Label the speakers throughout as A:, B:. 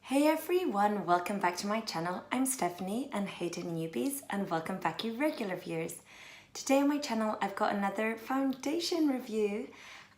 A: Hey everyone, welcome back to my channel. I'm Stephanie and hey to newbies and welcome back you regular viewers. Today on my channel I've got another foundation review.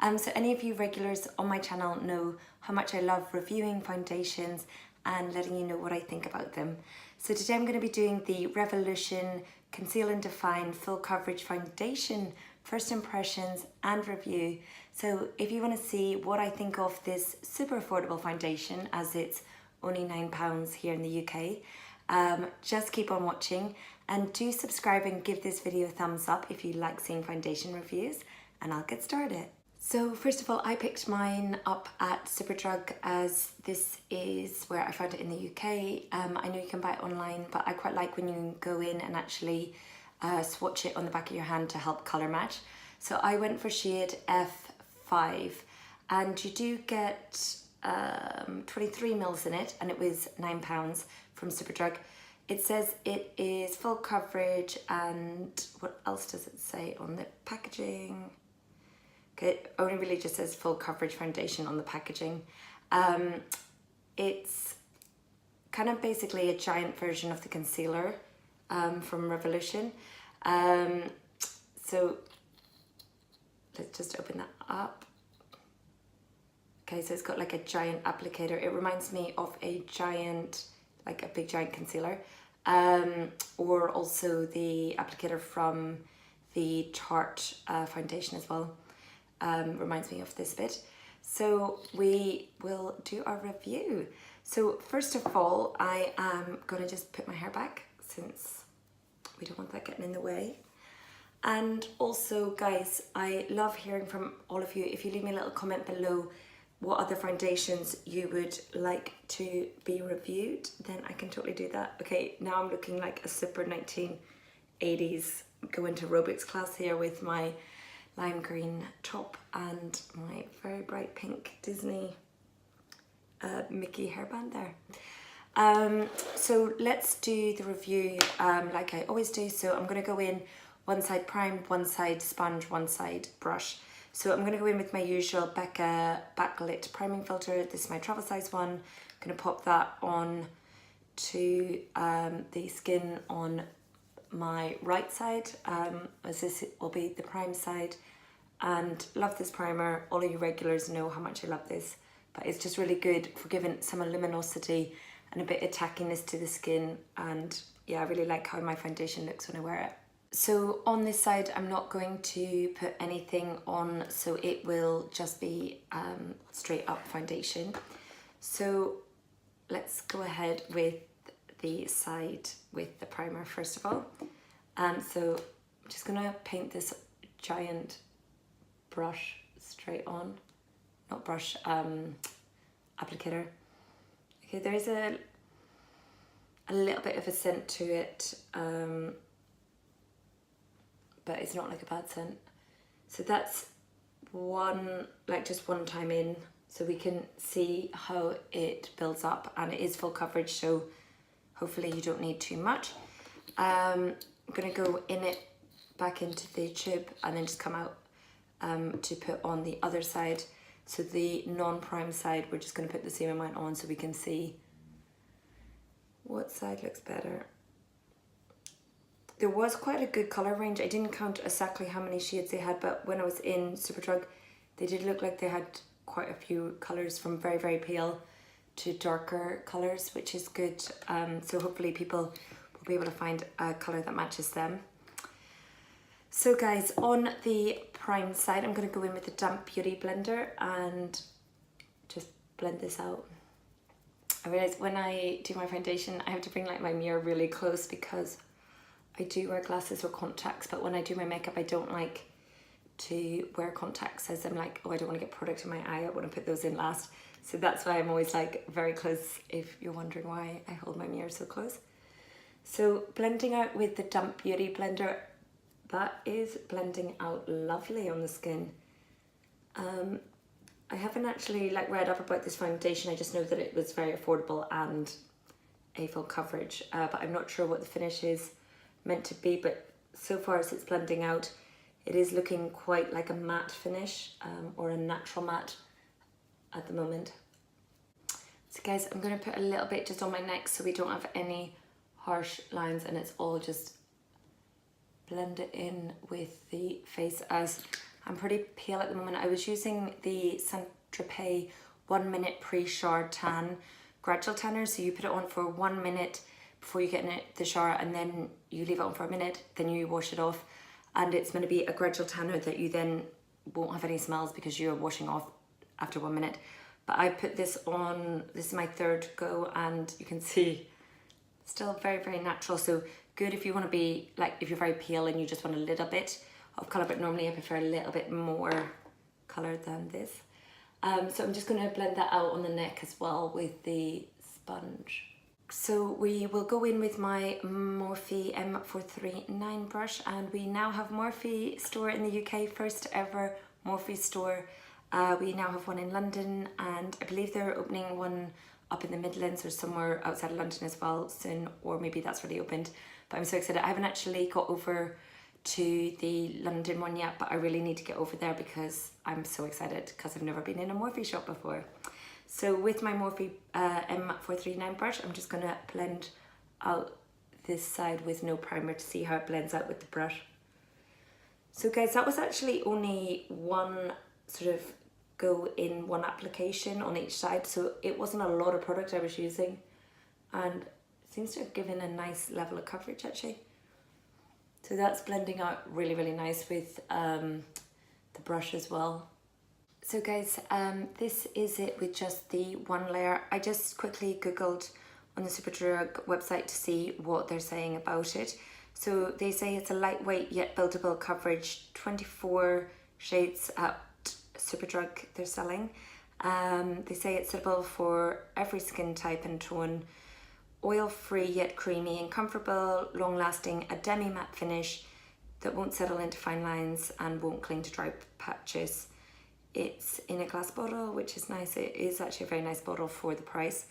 A: So any of you regulars on my channel know how much I love reviewing foundations and letting you know what I think about them. So today I'm going to be doing the Revolution Conceal and Define Full Coverage Foundation First Impressions and Review. So if you want to see what I think of this super affordable foundation, as it's only £9 here in the UK, just keep on watching and do subscribe and give this video a thumbs up if you like seeing foundation reviews, and I'll get started. So first of all, I picked mine up at Superdrug as this is where I found it in the UK. I know you can buy it online, but I quite like when you go in and actually swatch it on the back of your hand to help colour match. So I went for shade F5 and you do get 23 mils in it, and it was £9 from Superdrug. It says it is full coverage, and what else does it say on the packaging? Okay, it only really just says full coverage foundation on the packaging. It's kind of basically a giant version of the concealer from Revolution. So let's just open that up. Okay, so it's got like a giant applicator. It reminds me of a giant, like a big giant concealer, or also the applicator from the Tarte foundation as well. Reminds me of this bit. So we will do our review. So first of all, I am gonna just put my hair back since we don't want that getting in the way. And also guys, I love hearing from all of you. If you leave me a little comment below what other foundations you would like to be reviewed, then I can totally do that. Okay, now I'm looking like a super 1980s go into aerobics class here with my lime green top and my very bright pink Disney Mickey hairband there. So let's do the review like I always do. So I'm gonna go in one side primed, one side sponge, one side brush. So I'm going to go in with my usual Becca Backlit priming filter. This is my travel size one. I'm going to pop that on to the skin on my right side, as this will be the prime side. And love this primer. All of you regulars know how much I love this, but it's just really good for giving some luminosity and a bit of tackiness to the skin. And yeah, I really like how my foundation looks when I wear it. So on this side, I'm not going to put anything on, so it will just be straight up foundation. So let's go ahead with the side with the primer first of all. So I'm just gonna paint this giant brush straight on, not brush, applicator. Okay, there is a little bit of a scent to it, but it's not like a bad scent. So that's one, like just one time in, so we can see how it builds up, and it is full coverage, so hopefully you don't need too much. I'm gonna go in it back into the tube and then just come out to put on the other side. So the non-prime side, we're just gonna put the same amount on so we can see what side looks better. There was quite a good colour range. I didn't count exactly how many shades they had, but when I was in Superdrug, they did look like they had quite a few colours from very, very pale to darker colours, which is good. So hopefully people will be able to find a colour that matches them. So guys, on the prime side, I'm going to go in with the Damp Beauty blender and just blend this out. I realise when I do my foundation, I have to bring like my mirror really close because I do wear glasses or contacts, but when I do my makeup, I don't like to wear contacts, as I'm like, oh, I don't want to get product in my eye, I want to put those in last. So that's why I'm always like very close, if you're wondering why I hold my mirror so close. So blending out with the Damp Beauty blender, that is blending out lovely on the skin. I haven't actually like read up about this foundation, I just know that it was very affordable and a full coverage, but I'm not sure what the finish is meant to be, but so far as it's blending out, it is looking quite like a matte finish, or a natural matte at the moment. So guys, I'm going to put a little bit just on my neck so we don't have any harsh lines, and it's all just blend it in with the face, as I'm pretty pale at the moment. I was using the Saint Tropez 1 minute pre-shower tan gradual tanner, so you put it on for 1 minute before you get in the shower, and then you leave it on for a minute, then you wash it off, and it's going to be a gradual tanner that you then won't have any smells because you're washing off after 1 minute. But I put this on, this is my third go, and you can see still very, very natural. So good if you want to be like, if you're very pale and you just want a little bit of colour, but normally I prefer a little bit more colour than this. So I'm just going to blend that out on the neck as well with the sponge. So we will go in with my Morphe M439 brush, and we now have Morphe store in the UK, first ever Morphe store. We now have one in London, and I believe they're opening one up in the Midlands or somewhere outside of London as well soon, or maybe that's already opened. But I'm so excited. I haven't actually got over to the London one yet, but I really need to get over there because I'm so excited because I've never been in a Morphe shop before. So with my Morphe M439 brush, I'm just going to blend out this side with no primer to see how it blends out with the brush. So guys, that was actually only one sort of go in one application on each side, so it wasn't a lot of product I was using, and it seems to have given a nice level of coverage actually. So that's blending out really, really nice with the brush as well. So guys, this is it with just the one layer. I just quickly googled on the Superdrug website to see what they're saying about it. So they say it's a lightweight yet buildable coverage, 24 shades at Superdrug they're selling. They say it's suitable for every skin type and tone, oil-free yet creamy and comfortable, long-lasting, a demi-matte finish that won't settle into fine lines and won't cling to dry patches. It's in a glass bottle, which is nice. It is actually a very nice bottle for the price.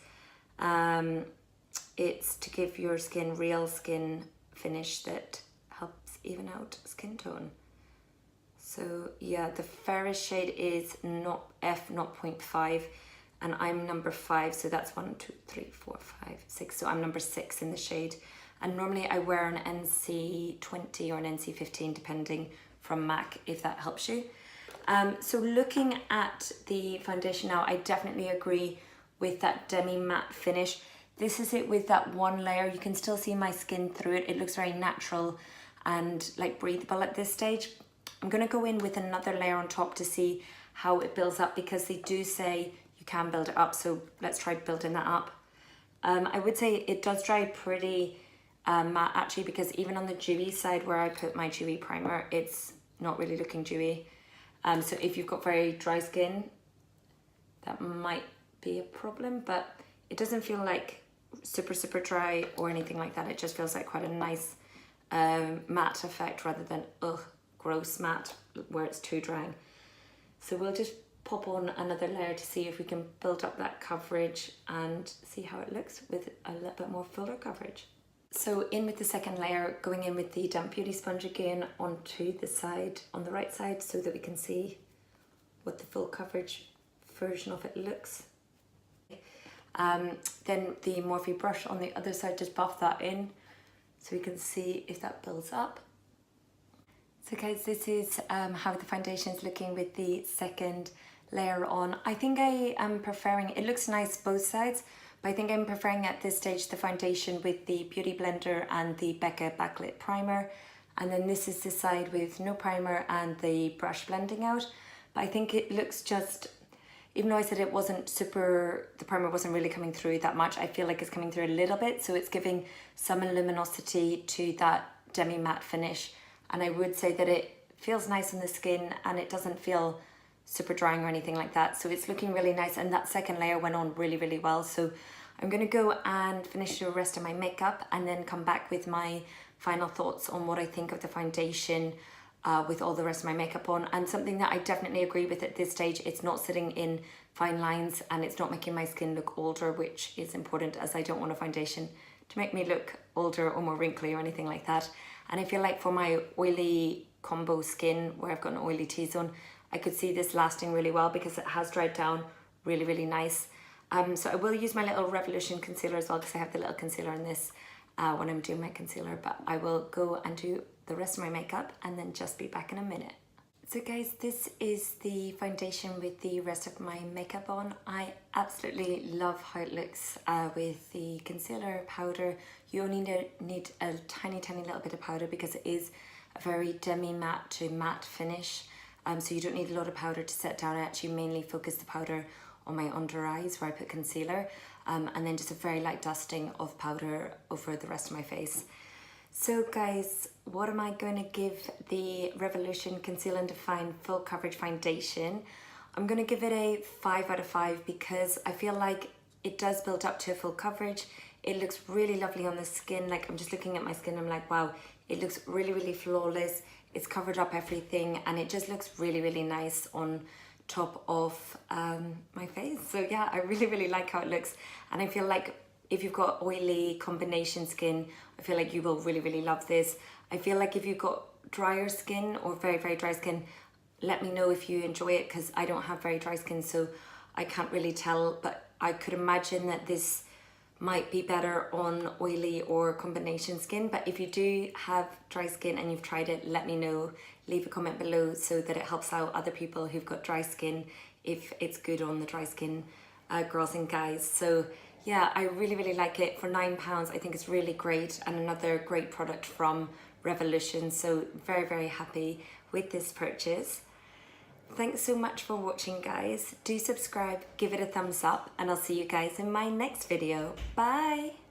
A: It's to give your skin real skin finish that helps even out skin tone. So yeah, the fairest shade is F0.5, and I'm number 5, so that's 1, 2, 3, 4, 5, 6. So I'm number 6 in the shade. And normally I wear an NC20 or an NC15, depending, from MAC, if that helps you. So looking at the foundation now, I definitely agree with that demi-matte finish. This is it with that one layer. You can still see my skin through it. It looks very natural and like breathable at this stage. I'm going to go in with another layer on top to see how it builds up, because they do say you can build it up. So let's try building that up. I would say it does dry pretty matte actually, because even on the dewy side where I put my dewy primer, it's not really looking dewy. So if you've got very dry skin, that might be a problem, but it doesn't feel like super dry or anything like that. It just feels like quite a nice matte effect rather than gross matte where it's too drying. So we'll just pop on another layer to see if we can build up that coverage and see how it looks with a little bit more fuller coverage. So in with the second layer, going in with the damp beauty sponge again onto the side, on the right side, so that we can see what the full coverage version of it looks. Then the Morphe brush on the other side, just buff that in so we can see if that builds up. So guys, this is how the foundation is looking with the second layer on. I think I am preferring, it looks nice both sides, but I think I'm preferring at this stage the foundation with the Beauty Blender and the Becca Backlit Primer. And then this is the side with no primer and the brush blending out. But I think it looks just, even though I said it wasn't super, the primer wasn't really coming through that much, I feel like it's coming through a little bit. So it's giving some luminosity to that demi-matte finish. And I would say that it feels nice on the skin and it doesn't feel super drying or anything like that. So it's looking really nice, and that second layer went on really, really well. So I'm gonna go and finish the rest of my makeup and then come back with my final thoughts on what I think of the foundation with all the rest of my makeup on. And something that I definitely agree with at this stage, it's not sitting in fine lines and it's not making my skin look older, which is important, as I don't want a foundation to make me look older or more wrinkly or anything like that. And I feel like for my oily combo skin where I've got an oily T-zone, I could see this lasting really well because it has dried down really, really nice. So I will use my little Revolution concealer as well, because I have the little concealer in this when I'm doing my concealer, but I will go and do the rest of my makeup and then just be back in a minute. So guys, this is the foundation with the rest of my makeup on. I absolutely love how it looks with the concealer powder. You only need a tiny little bit of powder because it is a very demi-matte to matte finish. So you don't need a lot of powder to set down. I actually mainly focus the powder on my under eyes where I put concealer, and then just a very light dusting of powder over the rest of my face. So guys, what am I going to give the Revolution Conceal and Define Full Coverage Foundation? I'm going to give it a 5 out of 5 because I feel like it does build up to a full coverage. It looks really lovely on the skin. Like, I'm just looking at my skin, I'm like, wow, it looks really flawless. It's covered up everything and it just looks really nice on top of my face. So yeah, I really like how it looks, and I feel like if you've got oily combination skin, I feel like you will really love this. I feel like if you've got drier skin or very dry skin, let me know if you enjoy it, because I don't have very dry skin, so I can't really tell, but I could imagine that this might be better on oily or combination skin. But if you do have dry skin and you've tried it, let me know. Leave a comment below so that it helps out other people who've got dry skin, if it's good on the dry skin girls and guys. So yeah, I really like it. For £9, I think it's really great, and another great product from Revolution. So very happy with this purchase. Thanks so much for watching, guys. Do subscribe, give it a thumbs up, and I'll see you guys in my next video. Bye!